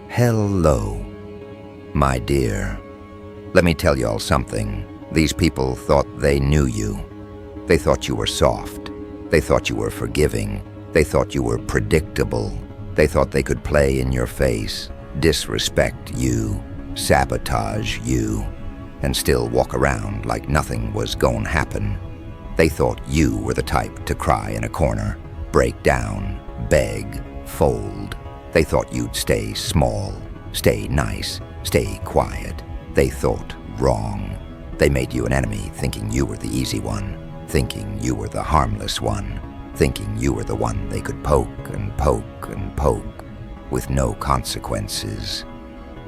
Hello, my dear. Let me tell y'all something. These people thought they knew you. They thought you were soft. They thought you were forgiving. They thought you were predictable. They thought they could play in your face, disrespect you, sabotage you, and still walk around like nothing was gonna happen. They thought you were the type to cry in a corner, break down, beg, fold. They thought you'd stay small, stay nice, stay quiet. They thought wrong. They made you an enemy, thinking you were the easy one, thinking you were the harmless one, thinking you were the one they could poke and poke and poke with no consequences.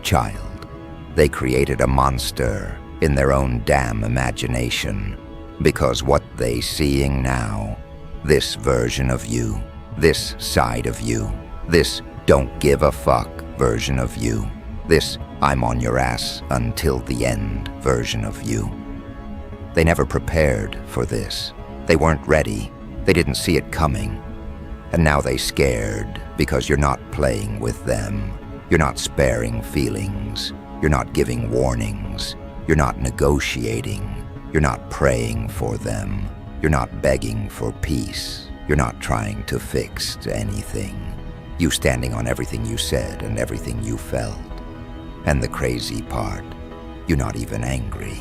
Child, they created a monster in their own damn imagination, because what they seeing now, this version of you, this side of you, this don't give a fuck version of you, this I'm on your ass until the end version of you. They never prepared for this. They weren't ready. They didn't see it coming. And now they scared because you're not playing with them. You're not sparing feelings. You're not giving warnings. You're not negotiating. You're not praying for them. You're not begging for peace. You're not trying to fix anything. You standing on everything you said and everything you felt. And the crazy part, you're not even angry.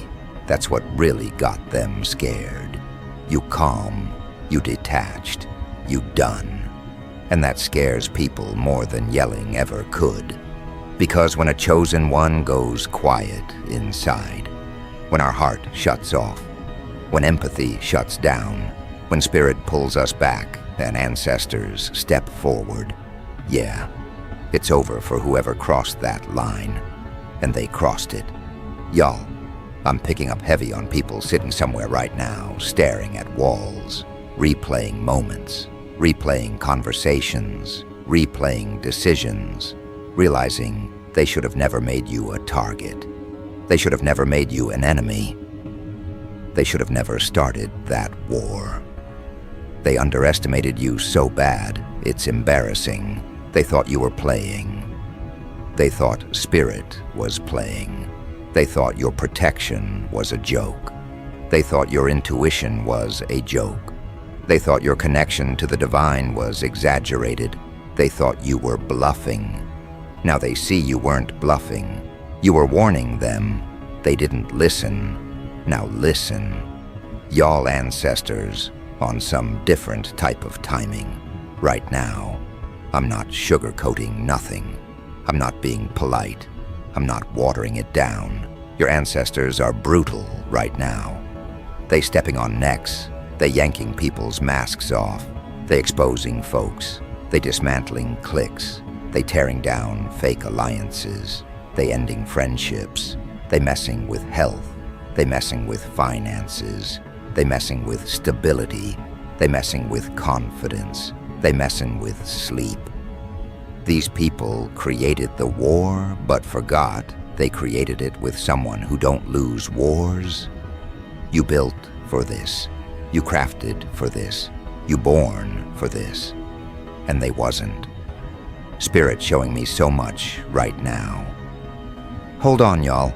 That's what really got them scared. You calm, you detached, you done. And that scares people more than yelling ever could. Because when a chosen one goes quiet inside, when our heart shuts off, when empathy shuts down, when spirit pulls us back and ancestors step forward, yeah, it's over for whoever crossed that line. And they crossed it. Y'all, I'm picking up heavy on people sitting somewhere right now, staring at walls, replaying moments, replaying conversations, replaying decisions, realizing they should have never made you a target. They should have never made you an enemy. They should have never started that war. They underestimated you so bad, it's embarrassing. They thought you were playing. They thought spirit was playing. They thought your protection was a joke. They thought your intuition was a joke. They thought your connection to the divine was exaggerated. They thought you were bluffing. Now they see you weren't bluffing. You were warning them. They didn't listen. Now listen. Y'all ancestors on some different type of timing. Right now, I'm not sugarcoating nothing. I'm not being polite. I'm not watering it down. Your ancestors are brutal right now. They stepping on necks. They yanking people's masks off. They exposing folks. They dismantling cliques. They tearing down fake alliances. They ending friendships. They messing with health. They messing with finances. They messing with stability. They messing with confidence. They messing with sleep. These people created the war, but forgot they created it with someone who don't lose wars. You built for this. You crafted for this. You born for this. And they wasn't. Spirit showing me so much right now. Hold on, y'all.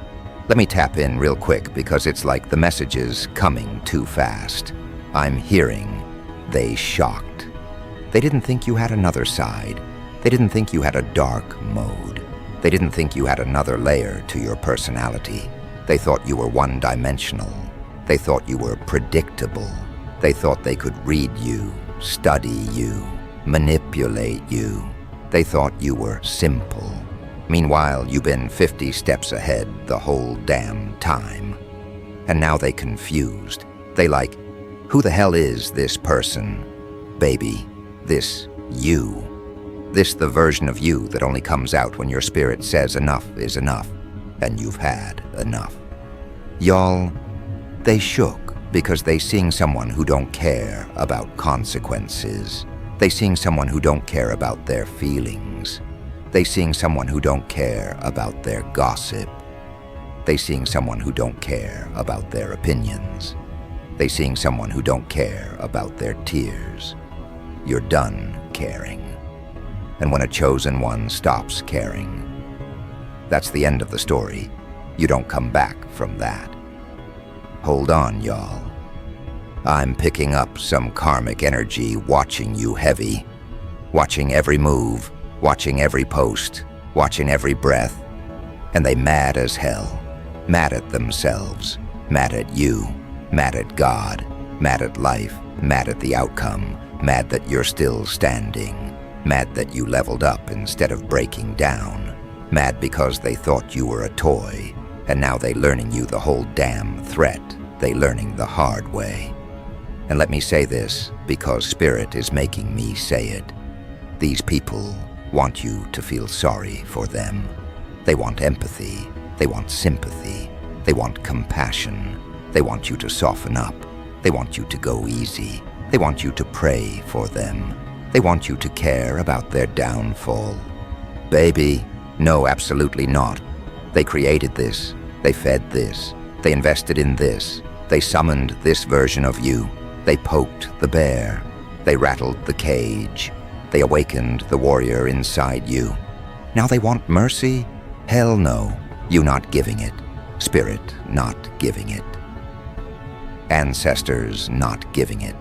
Let me tap in real quick because it's like the message is coming too fast. I'm hearing they shocked. They didn't think you had another side. They didn't think you had a dark mode. They didn't think you had another layer to your personality. They thought you were one-dimensional. They thought you were predictable. They thought they could read you, study you, manipulate you. They thought you were simple. Meanwhile, you've been 50 steps ahead the whole damn time. And now they confused. They like, who the hell is this person? Baby, this you. This the version of you that only comes out when your spirit says enough is enough, and you've had enough. Y'all, they shook because they seeing someone who don't care about consequences. They seeing someone who don't care about their feelings. They seeing someone who don't care about their gossip. They seeing someone who don't care about their opinions. They seeing someone who don't care about their tears. You're done caring. And when a chosen one stops caring, That's the end of the story. You don't come back from that. Hold on, y'all. I'm picking up some karmic energy, watching you heavy, watching every move, watching every post, watching every breath. And they mad as hell, mad at themselves, mad at you, mad at God, mad at life, mad at the outcome, mad that you're still standing, mad that you leveled up instead of breaking down, mad because they thought you were a toy, and now they learning you the whole damn threat, they learning the hard way. And let me say this, because Spirit is making me say it. These people want you to feel sorry for them. They want empathy, they want sympathy, they want compassion, they want you to soften up, they want you to go easy, they want you to pray for them, they want you to care about their downfall. Baby, no, absolutely not. They created this, they fed this, they invested in this, they summoned this version of you, they poked the bear, they rattled the cage, they awakened the warrior inside you. Now they want mercy? Hell no, you not giving it. Spirit not giving it. Ancestors not giving it.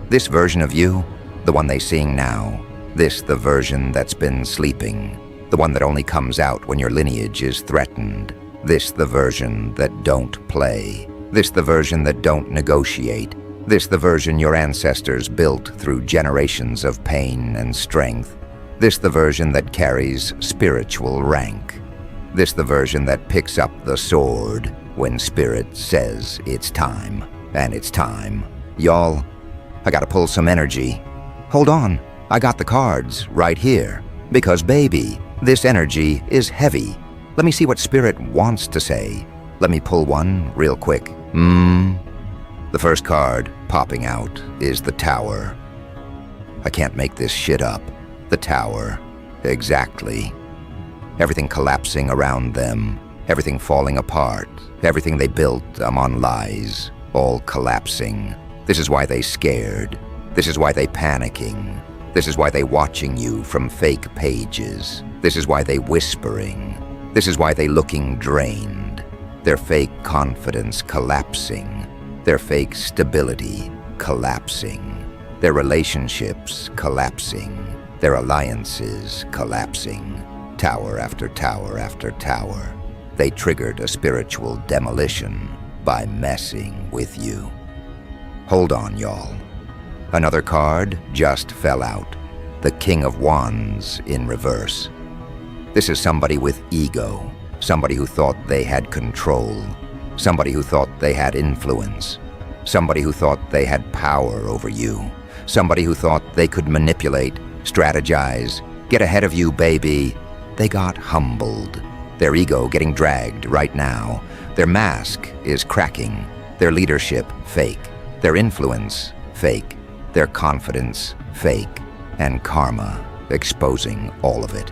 This version of you, the one they seeing now, this the version that's been sleeping, the one that only comes out when your lineage is threatened, this the version that don't play, this the version that don't negotiate, this the version your ancestors built through generations of pain and strength, this the version that carries spiritual rank, this the version that picks up the sword when Spirit says it's time. And it's time. Y'all, I gotta pull some energy. Hold on, I got the cards right here. Because baby, this energy is heavy. Let me see what Spirit wants to say. Let me pull one real quick. The first card popping out is the Tower. I can't make this shit up. The Tower. Exactly. Everything collapsing around them. Everything falling apart. Everything they built on lies. All collapsing. This is why they scared. This is why they panicking. This is why they watching you from fake pages. This is why they whispering. This is why they looking drained. Their fake confidence collapsing. Their fake stability collapsing. Their relationships collapsing. Their alliances collapsing. Tower after tower after tower. They triggered a spiritual demolition by messing with you. Hold on, y'all. Another card just fell out. The King of Wands in reverse. This is somebody with ego. Somebody who thought they had control. Somebody who thought they had influence. Somebody who thought they had power over you. Somebody who thought they could manipulate, strategize, get ahead of you, baby. They got humbled. Their ego getting dragged right now. Their mask is cracking. Their leadership, fake. Their influence, fake. Their confidence, fake. And karma, exposing all of it.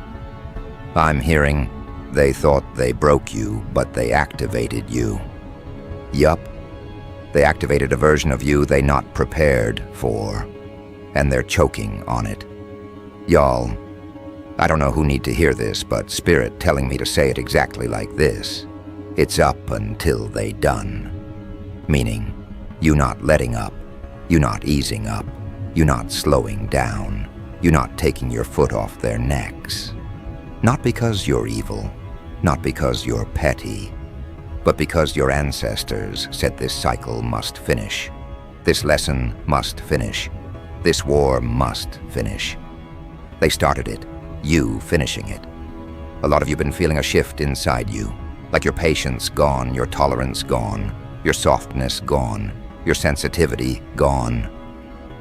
I'm hearing, they thought they broke you, but they activated you. Yup. They activated a version of you they not prepared for. And they're choking on it. Y'all, I don't know who need to hear this, but Spirit telling me to say it exactly like this. It's up until they done. Meaning, you not letting up, you not easing up, you not slowing down, you not taking your foot off their necks. Not because you're evil, not because you're petty, but because your ancestors said this cycle must finish. This lesson must finish. This war must finish. They started it, you finishing it. A lot of you been feeling a shift inside you. Like your patience gone, your tolerance gone, your softness gone, your sensitivity gone.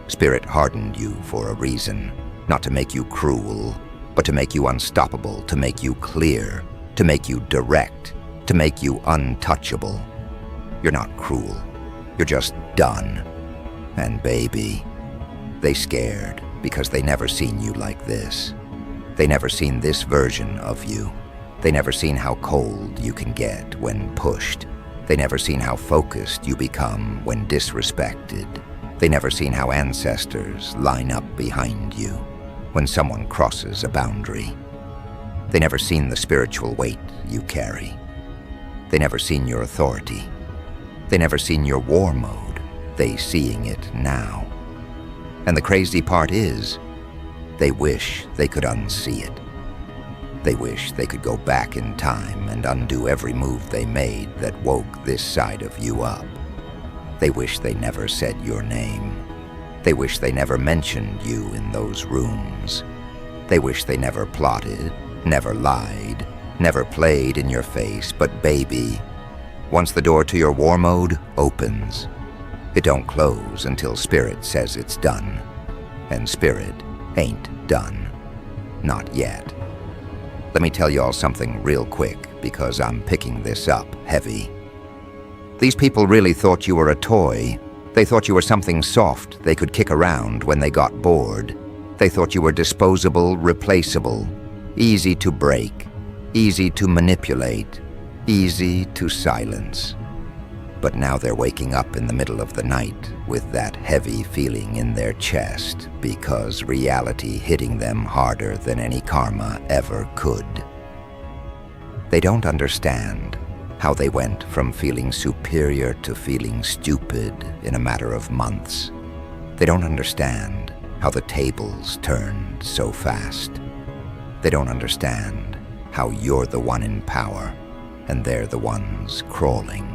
Spirit hardened you for a reason, not to make you cruel, but to make you unstoppable, to make you clear, to make you direct, to make you untouchable. You're not cruel, you're just done. And baby, they scared because they never seen you like this. They never seen this version of you. They never seen how cold you can get when pushed. They never seen how focused you become when disrespected. They never seen how ancestors line up behind you when someone crosses a boundary. They never seen the spiritual weight you carry. They never seen your authority. They never seen your war mode. They seeing it now. And the crazy part is, they wish they could unsee it. They wish they could go back in time and undo every move they made that woke this side of you up. They wish they never said your name. They wish they never mentioned you in those rooms. They wish they never plotted, never lied, never played in your face, but baby, once the door to your war mode opens, it don't close until Spirit says it's done. And Spirit ain't done. Not yet. Let me tell you all something real quick, because I'm picking this up heavy. These people really thought you were a toy. They thought you were something soft they could kick around when they got bored. They thought you were disposable, replaceable, easy to break, easy to manipulate, easy to silence. But now they're waking up in the middle of the night with that heavy feeling in their chest because reality hitting them harder than any karma ever could. They don't understand how they went from feeling superior to feeling stupid in a matter of months. They don't understand how the tables turned so fast. They don't understand how you're the one in power and they're the ones crawling.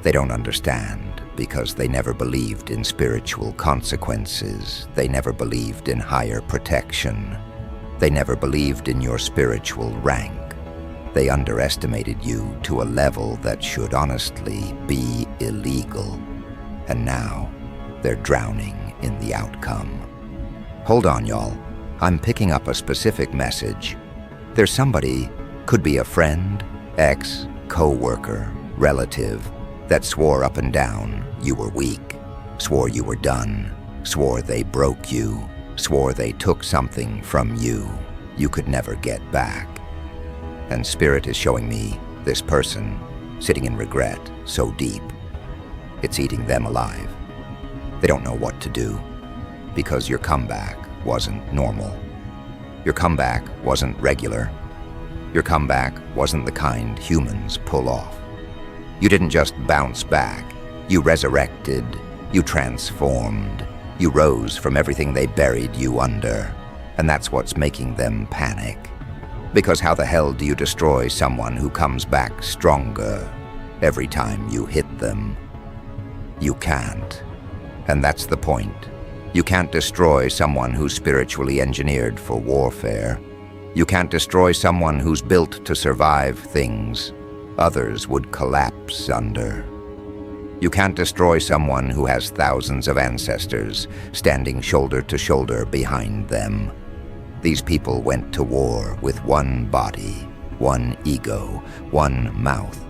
They don't understand because they never believed in spiritual consequences. They never believed in higher protection. They never believed in your spiritual rank. They underestimated you to a level that should honestly be illegal. And now they're drowning in the outcome. Hold on, y'all. I'm picking up a specific message. There's somebody, could be a friend, ex, co-worker, relative, that swore up and down you were weak, swore you were done, swore they broke you, swore they took something from you could never get back. And Spirit is showing me this person sitting in regret so deep, it's eating them alive. They don't know what to do because your comeback wasn't normal. Your comeback wasn't regular. Your comeback wasn't the kind humans pull off. You didn't just bounce back. You resurrected. You transformed. You rose from everything they buried you under. And that's what's making them panic. Because how the hell do you destroy someone who comes back stronger every time you hit them? You can't. And that's the point. You can't destroy someone who's spiritually engineered for warfare. You can't destroy someone who's built to survive things others would collapse under. You can't destroy someone who has thousands of ancestors standing shoulder to shoulder behind them. These people went to war with one body, one ego, one mouth.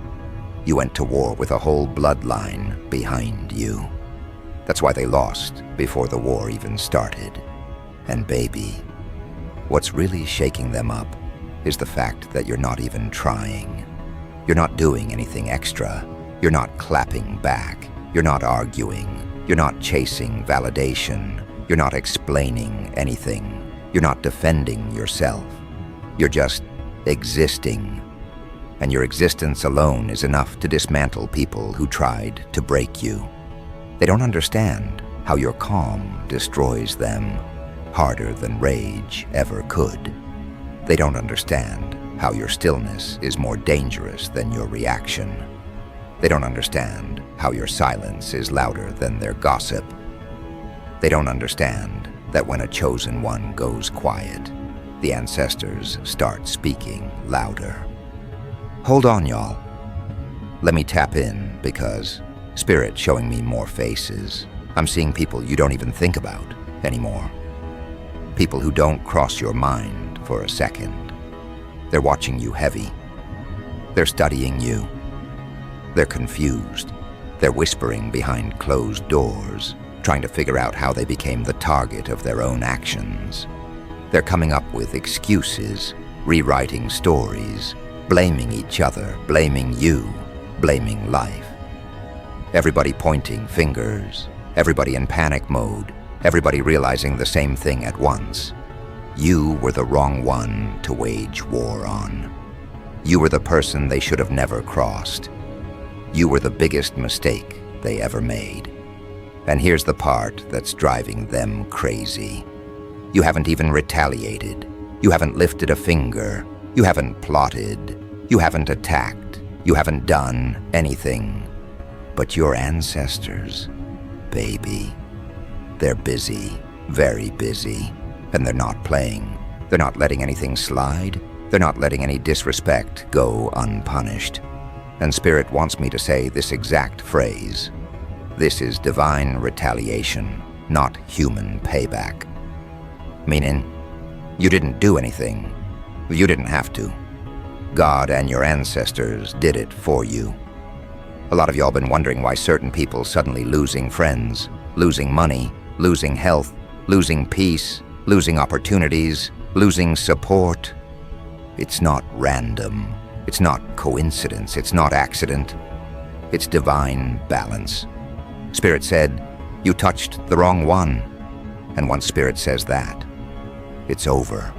You went to war with a whole bloodline behind you. That's why they lost before the war even started. And baby, what's really shaking them up is the fact that you're not even trying. You're not doing anything extra. You're not clapping back. You're not arguing. You're not chasing validation. You're not explaining anything. You're not defending yourself. You're just existing. And your existence alone is enough to dismantle people who tried to break you. They don't understand how your calm destroys them harder than rage ever could. They don't understand how your stillness is more dangerous than your reaction. They don't understand how your silence is louder than their gossip. They don't understand that when a chosen one goes quiet, the ancestors start speaking louder. Hold on, y'all. Let me tap in because Spirit's showing me more faces. I'm seeing people you don't even think about anymore. People who don't cross your mind for a second. They're watching you heavy. They're studying you. They're confused. They're whispering behind closed doors, trying to figure out how they became the target of their own actions. They're coming up with excuses, rewriting stories, blaming each other, blaming you, blaming life. Everybody pointing fingers, everybody in panic mode, everybody realizing the same thing at once. You were the wrong one to wage war on. You were the person they should have never crossed. You were the biggest mistake they ever made. And here's the part that's driving them crazy. You haven't even retaliated. You haven't lifted a finger. You haven't plotted. You haven't attacked. You haven't done anything. But your ancestors, baby, they're busy, very busy, and they're not playing. They're not letting anything slide. They're not letting any disrespect go unpunished. And Spirit wants me to say this exact phrase. This is divine retaliation, not human payback. Meaning, you didn't do anything. You didn't have to. God and your ancestors did it for you. A lot of y'all been wondering why certain people suddenly losing friends, losing money, losing health, losing peace, losing opportunities, losing support. It's not random. It's not coincidence. It's not accident. It's divine balance. Spirit said, you touched the wrong one. And once Spirit says that, it's over.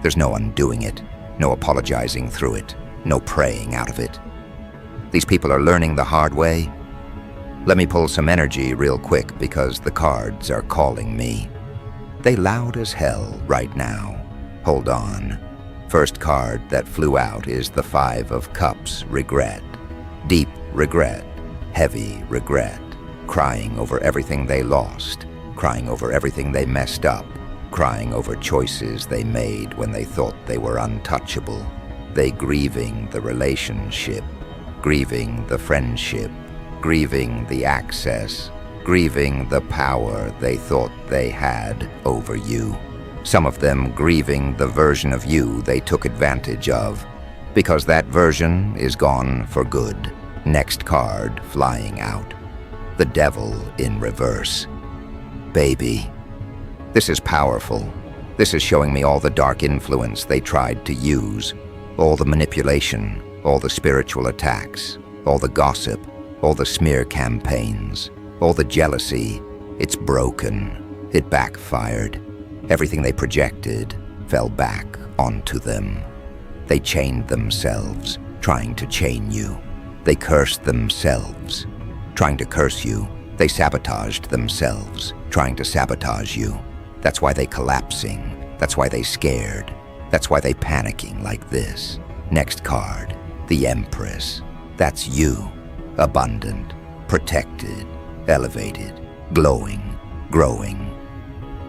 There's no undoing it, no apologizing through it, no praying out of it. These people are learning the hard way. Let me pull some energy real quick because the cards are calling me. They loud as hell right now. Hold on. First card that flew out is the 5 of Cups, regret. Deep regret, heavy regret. Crying over everything they lost, crying over everything they messed up, crying over choices they made when they thought they were untouchable. They grieving the relationship, grieving the friendship, grieving the access, grieving the power they thought they had over you. Some of them grieving the version of you they took advantage of, because that version is gone for good. Next card flying out. The devil in reverse. Baby, this is powerful. This is showing me all the dark influence they tried to use, all the manipulation, all the spiritual attacks, all the gossip, all the smear campaigns, all the jealousy. It's broken. It backfired. Everything they projected fell back onto them. They chained themselves, trying to chain you. They cursed themselves, trying to curse you. They sabotaged themselves, trying to sabotage you. That's why they collapsing. That's why they scared. That's why they panicking like this. Next card, the Empress. That's you. Abundant, protected, elevated, glowing, growing.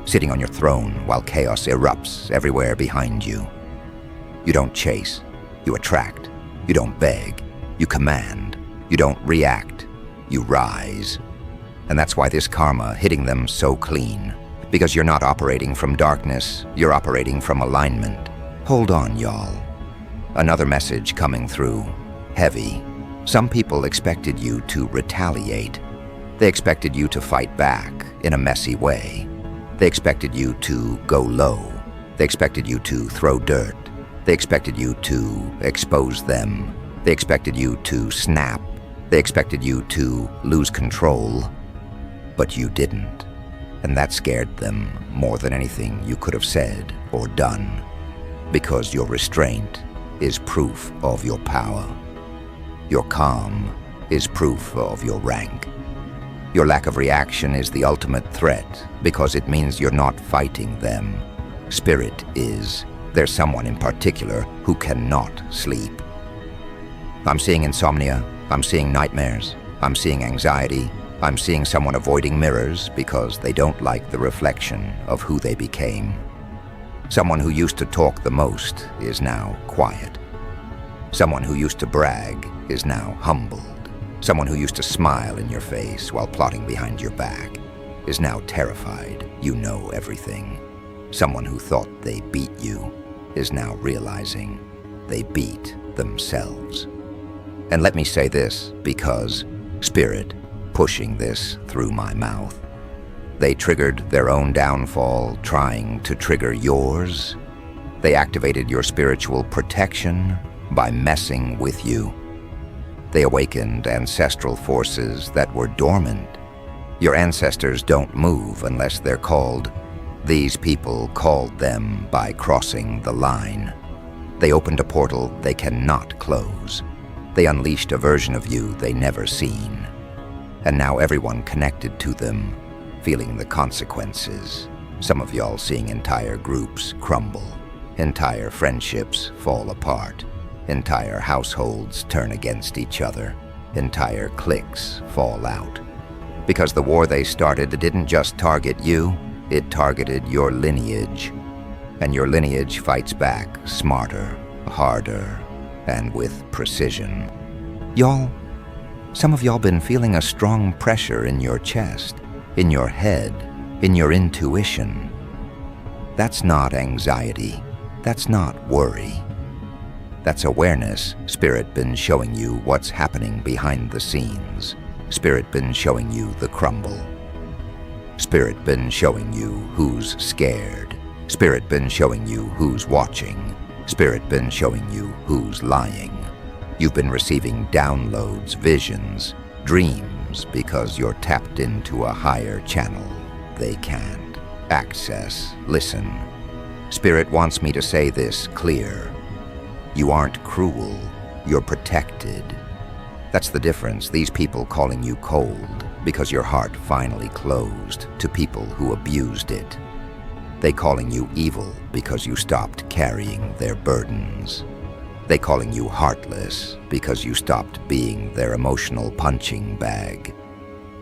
Sitting on your throne while chaos erupts everywhere behind you. You don't chase. You attract. You don't beg. You command. You don't react. You rise. And that's why this karma hitting them so clean. Because you're not operating from darkness, you're operating from alignment. Hold on, y'all. Another message coming through. Heavy. Some people expected you to retaliate. They expected you to fight back in a messy way. They expected you to go low. They expected you to throw dirt. They expected you to expose them. They expected you to snap. They expected you to lose control. But you didn't. And that scared them more than anything you could have said or done. Because your restraint is proof of your power. Your calm is proof of your rank. Your lack of reaction is the ultimate threat because it means you're not fighting them. Spirit is. There's someone in particular who cannot sleep. I'm seeing insomnia. I'm seeing nightmares. I'm seeing anxiety. I'm seeing someone avoiding mirrors because they don't like the reflection of who they became. Someone who used to talk the most is now quiet. Someone who used to brag is now humbled. Someone who used to smile in your face while plotting behind your back is now terrified you know everything. Someone who thought they beat you is now realizing they beat themselves. And let me say this because Spirit pushing this through my mouth. They triggered their own downfall trying to trigger yours. They activated your spiritual protection by messing with you. They awakened ancestral forces that were dormant. Your ancestors don't move unless they're called. These people called them by crossing the line. They opened a portal they cannot close. They unleashed a version of you they never seen. And now everyone connected to them, feeling the consequences. Some of y'all seeing entire groups crumble, entire friendships fall apart, entire households turn against each other, entire cliques fall out. Because the war they started didn't just target you, it targeted your lineage. And your lineage fights back smarter, harder, and with precision. Some of y'all been feeling a strong pressure in your chest, in your head, in your intuition. That's not anxiety. That's not worry. That's awareness. Spirit been showing you what's happening behind the scenes. Spirit been showing you the crumble. Spirit been showing you who's scared. Spirit been showing you who's watching. Spirit been showing you who's lying. You've been receiving downloads, visions, dreams because you're tapped into a higher channel they can't access. Listen, Spirit wants me to say this clear. You aren't cruel, you're protected. That's the difference. These people calling you cold because your heart finally closed to people who abused it. They calling you evil because you stopped carrying their burdens. They calling you heartless because you stopped being their emotional punching bag.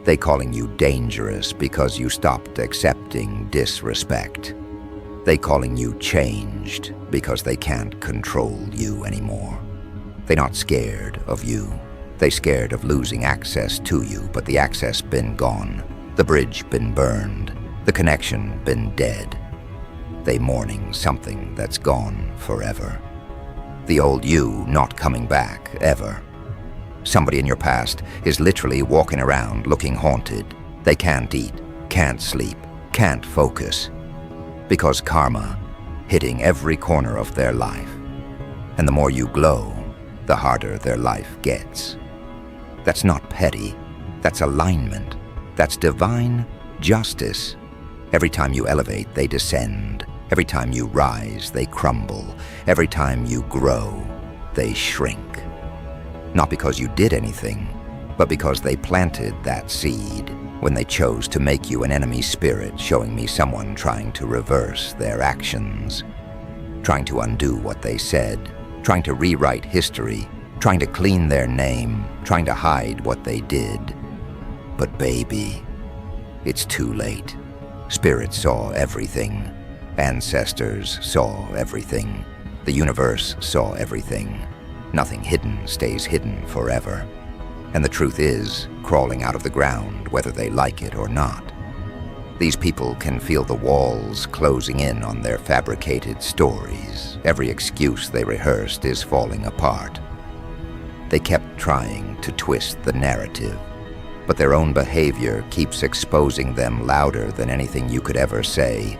They calling you dangerous because you stopped accepting disrespect. They calling you changed because they can't control you anymore. They not scared of you. They scared of losing access to you, but the access been gone. The bridge been burned. The connection been dead. They mourning something that's gone forever. The old you not coming back, ever. Somebody in your past is literally walking around looking haunted. They can't eat, can't sleep, can't focus. Because karma hitting every corner of their life. And the more you glow, the harder their life gets. That's not petty. That's alignment. That's divine justice. Every time you elevate, they descend. Every time you rise, they crumble. Every time you grow, they shrink. Not because you did anything, but because they planted that seed when they chose to make you an enemy spirit, showing me someone trying to reverse their actions, trying to undo what they said, trying to rewrite history, trying to clean their name, trying to hide what they did. But baby, it's too late. Spirit saw everything. Ancestors saw everything. The universe saw everything. Nothing hidden stays hidden forever. And the truth is crawling out of the ground, whether they like it or not. These people can feel the walls closing in on their fabricated stories. Every excuse they rehearsed is falling apart. They kept trying to twist the narrative, but their own behavior keeps exposing them louder than anything you could ever say.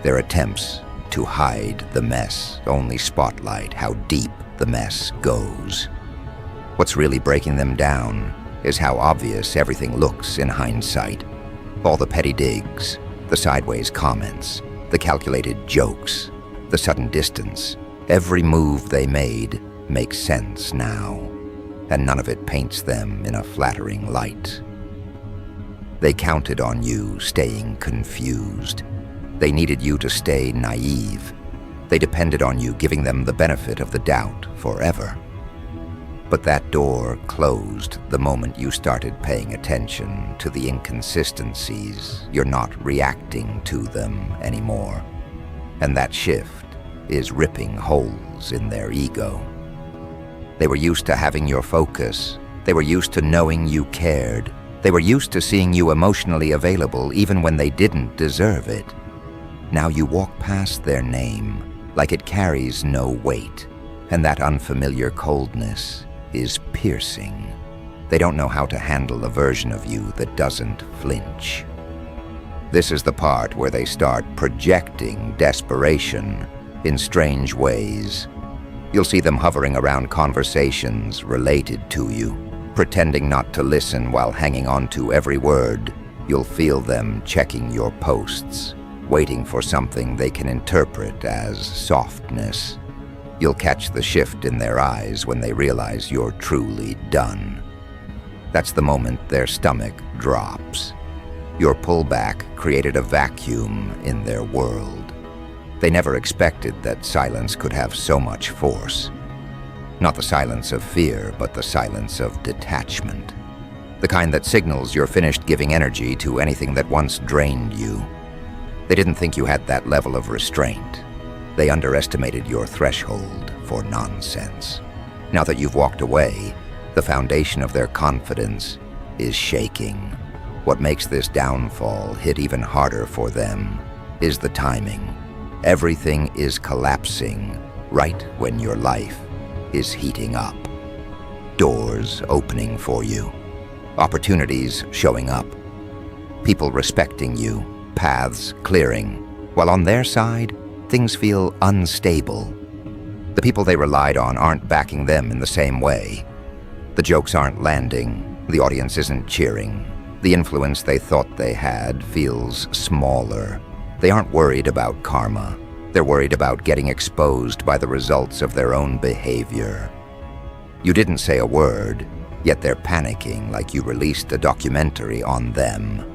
Their attempts to hide the mess only spotlight how deep the mess goes. What's really breaking them down is how obvious everything looks in hindsight. All the petty digs, the sideways comments, the calculated jokes, the sudden distance. Every move they made makes sense now, and none of it paints them in a flattering light. They counted on you staying confused. They needed you to stay naive. They depended on you giving them the benefit of the doubt forever. But that door closed the moment you started paying attention to the inconsistencies. You're not reacting to them anymore. And that shift is ripping holes in their ego. They were used to having your focus. They were used to knowing you cared. They were used to seeing you emotionally available even when they didn't deserve it. Now you walk past their name like it carries no weight, and that unfamiliar coldness is piercing. They don't know how to handle a version of you that doesn't flinch. This is the part where they start projecting desperation in strange ways. You'll see them hovering around conversations related to you, pretending not to listen while hanging on to every word. You'll feel them checking your posts, waiting for something they can interpret as softness. You'll catch the shift in their eyes when they realize you're truly done. That's the moment their stomach drops. Your pullback created a vacuum in their world. They never expected that silence could have so much force. Not the silence of fear, but the silence of detachment. The kind that signals you're finished giving energy to anything that once drained you. They didn't think you had that level of restraint. They underestimated your threshold for nonsense. Now that you've walked away, the foundation of their confidence is shaking. What makes this downfall hit even harder for them is the timing. Everything is collapsing right when your life is heating up. Doors opening for you. Opportunities showing up. People respecting you. Paths clearing. While on their side, things feel unstable. The people they relied on aren't backing them in the same way. The jokes aren't landing. The audience isn't cheering. The influence they thought they had feels smaller. They aren't worried about karma. They're worried about getting exposed by the results of their own behavior. You didn't say a word, yet they're panicking like you released a documentary on them.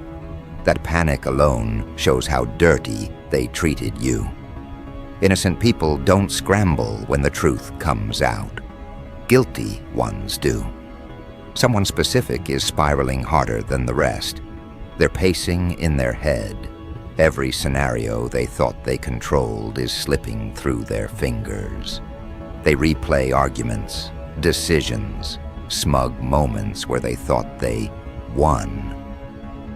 That panic alone shows how dirty they treated you. Innocent people don't scramble when the truth comes out. Guilty ones do. Someone specific is spiraling harder than the rest. They're pacing in their head. Every scenario they thought they controlled is slipping through their fingers. They replay arguments, decisions, smug moments where they thought they won.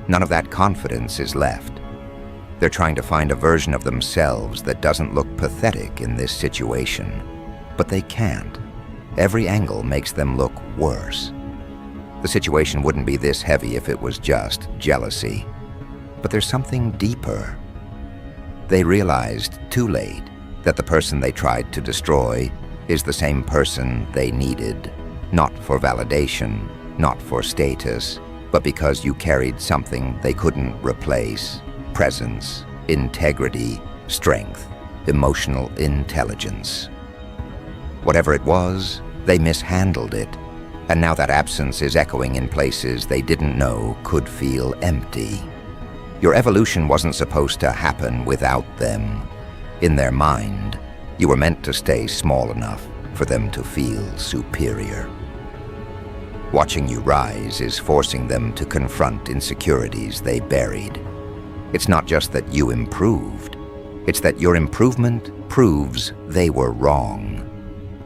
None of that confidence is left. They're trying to find a version of themselves that doesn't look pathetic in this situation. But they can't. Every angle makes them look worse. The situation wouldn't be this heavy if it was just jealousy. But there's something deeper. They realized too late that the person they tried to destroy is the same person they needed, not for validation, not for status, but because you carried something they couldn't replace: presence, integrity, strength, emotional intelligence. Whatever it was, they mishandled it, and now that absence is echoing in places they didn't know could feel empty. Your evolution wasn't supposed to happen without them. In their mind, you were meant to stay small enough for them to feel superior. Watching you rise is forcing them to confront insecurities they buried. It's not just that you improved, it's that your improvement proves they were wrong.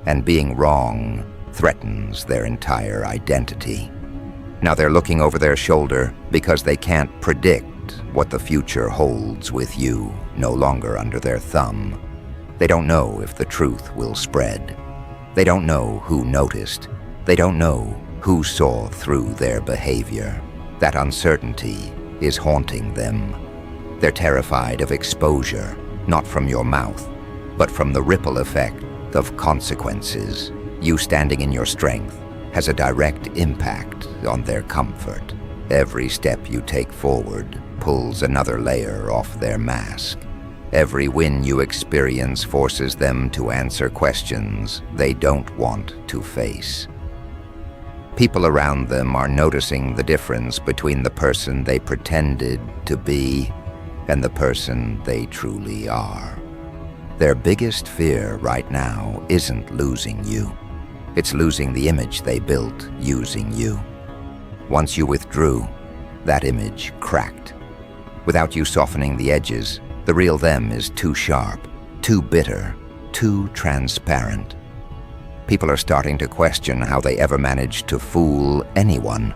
And being wrong threatens their entire identity. Now they're looking over their shoulder because they can't predict what the future holds with you no longer under their thumb. They don't know if the truth will spread. They don't know who noticed. They don't know who saw through their behavior. That uncertainty is haunting them. They're terrified of exposure, not from your mouth, but from the ripple effect of consequences. You standing in your strength has a direct impact on their comfort. Every step you take forward pulls another layer off their mask. Every win you experience forces them to answer questions they don't want to face. People around them are noticing the difference between the person they pretended to be and the person they truly are. Their biggest fear right now isn't losing you. It's losing the image they built using you. Once you withdrew, that image cracked. Without you softening the edges, the real them is too sharp, too bitter, too transparent. People are starting to question how they ever managed to fool anyone.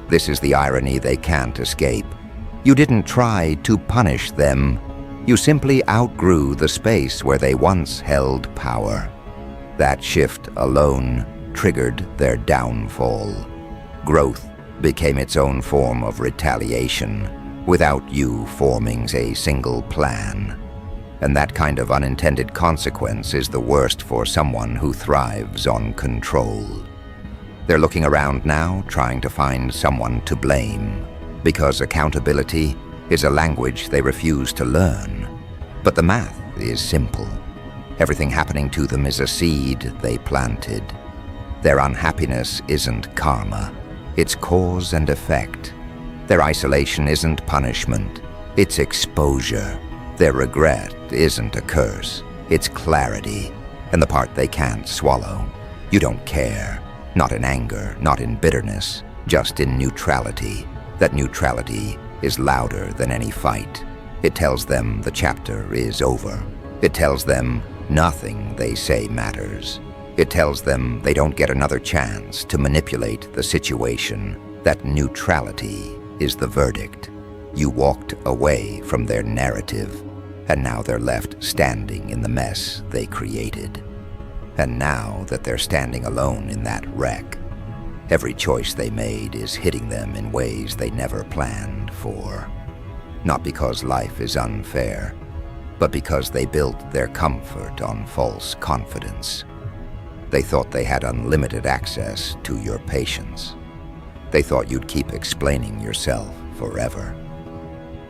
This is the irony they can't escape. You didn't try to punish them. You simply outgrew the space where they once held power. That shift alone triggered their downfall. Growth became its own form of retaliation, without you forming a single plan. And that kind of unintended consequence is the worst for someone who thrives on control. They're looking around now, trying to find someone to blame, because accountability is a language they refuse to learn. But the math is simple. Everything happening to them is a seed they planted. Their unhappiness isn't karma, it's cause and effect. Their isolation isn't punishment, it's exposure. Their regret isn't a curse, it's clarity, and the part they can't swallow. You don't care, not in anger, not in bitterness, just in neutrality. That neutrality is louder than any fight. It tells them the chapter is over. It tells them nothing they say matters. It tells them they don't get another chance to manipulate the situation. That neutrality is the verdict. You walked away from their narrative, and now they're left standing in the mess they created. And now that they're standing alone in that wreck, every choice they made is hitting them in ways they never planned for. Not because life is unfair, but because they built their comfort on false confidence. They thought they had unlimited access to your patience. They thought you'd keep explaining yourself forever.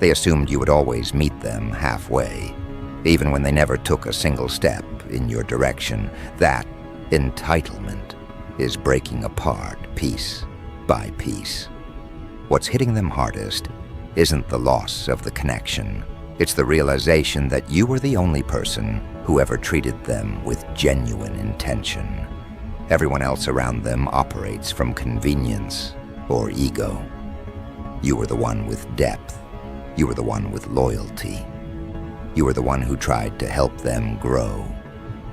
They assumed you would always meet them halfway, even when they never took a single step in your direction. That entitlement is breaking apart piece by piece. What's hitting them hardest isn't the loss of the connection. It's the realization that you were the only person who ever treated them with genuine intention. Everyone else around them operates from convenience or ego. You were the one with depth. You were the one with loyalty. You were the one who tried to help them grow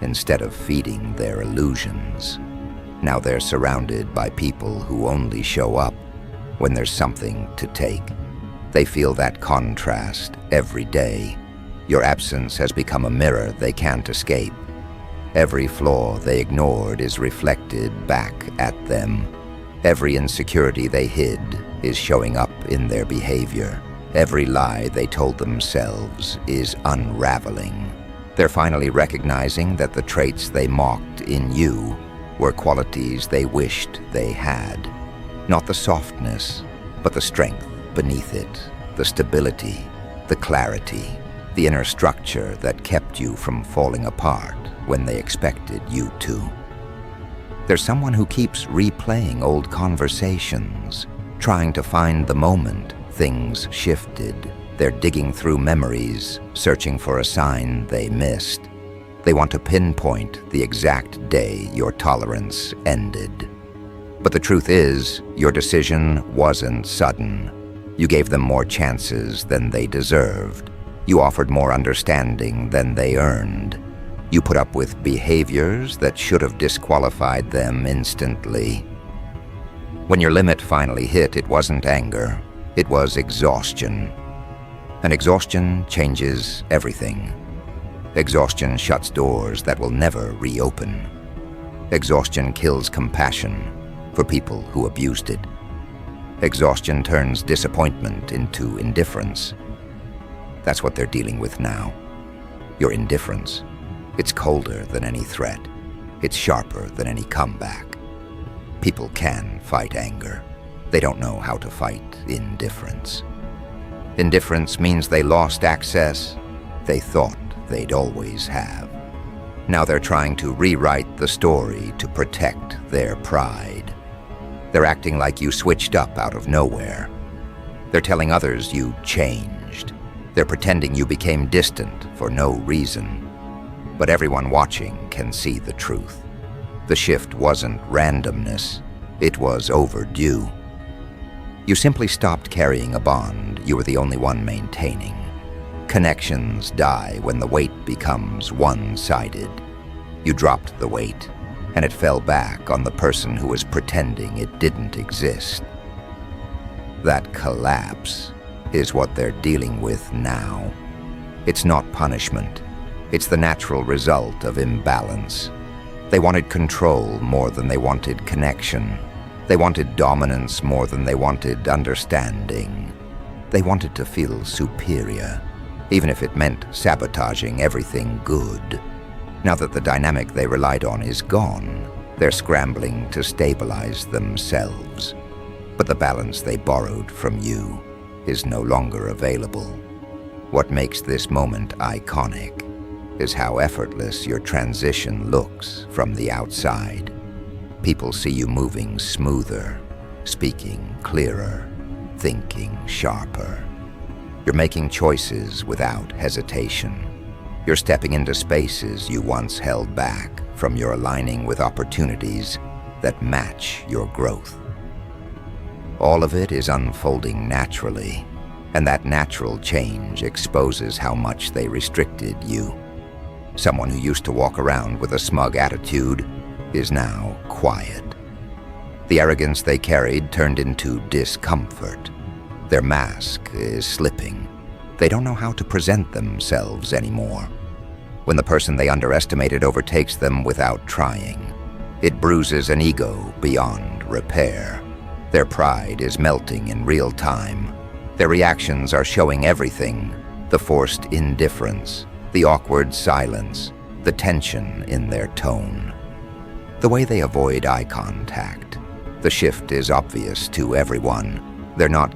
instead of feeding their illusions. Now they're surrounded by people who only show up when there's something to take. They feel that contrast every day. Your absence has become a mirror they can't escape. Every flaw they ignored is reflected back at them. Every insecurity they hid is showing up in their behavior. Every lie they told themselves is unraveling. They're finally recognizing that the traits they mocked in you were qualities they wished they had. Not the softness, but the strength beneath it, the stability, the clarity, the inner structure that kept you from falling apart when they expected you to. There's someone who keeps replaying old conversations, trying to find the moment things shifted. They're digging through memories, searching for a sign they missed. They want to pinpoint the exact day your tolerance ended. But the truth is, your decision wasn't sudden. You gave them more chances than they deserved. You offered more understanding than they earned. You put up with behaviors that should have disqualified them instantly. When your limit finally hit, it wasn't anger, it was exhaustion. And exhaustion changes everything. Exhaustion shuts doors that will never reopen. Exhaustion kills compassion for people who abused it. Exhaustion turns disappointment into indifference. That's what they're dealing with now. Your indifference. It's colder than any threat. It's sharper than any comeback. People can fight anger. They don't know how to fight indifference. Indifference means they lost access they thought they'd always have. Now they're trying to rewrite the story to protect their pride. They're acting like you switched up out of nowhere. They're telling others you changed. They're pretending you became distant for no reason. But everyone watching can see the truth. The shift wasn't randomness, it was overdue. You simply stopped carrying a bond you were the only one maintaining. Connections die when the weight becomes one-sided. You dropped the weight, and it fell back on the person who was pretending it didn't exist. That collapse is what they're dealing with now. It's not punishment. It's the natural result of imbalance. They wanted control more than they wanted connection. They wanted dominance more than they wanted understanding. They wanted to feel superior, even if it meant sabotaging everything good. Now that the dynamic they relied on is gone, they're scrambling to stabilize themselves. But the balance they borrowed from you is no longer available. What makes this moment iconic is how effortless your transition looks from the outside. People see you moving smoother, speaking clearer, thinking sharper. You're making choices without hesitation. You're stepping into spaces you once held back from your aligning with opportunities that match your growth. All of it is unfolding naturally, and that natural change exposes how much they restricted you. Someone who used to walk around with a smug attitude is now quiet. The arrogance they carried turned into discomfort. Their mask is slipping. They don't know how to present themselves anymore. When the person they underestimated overtakes them without trying, it bruises an ego beyond repair. Their pride is melting in real time. Their reactions are showing everything: the forced indifference, the awkward silence, the tension in their tone. The way they avoid eye contact. The shift is obvious to everyone. They're not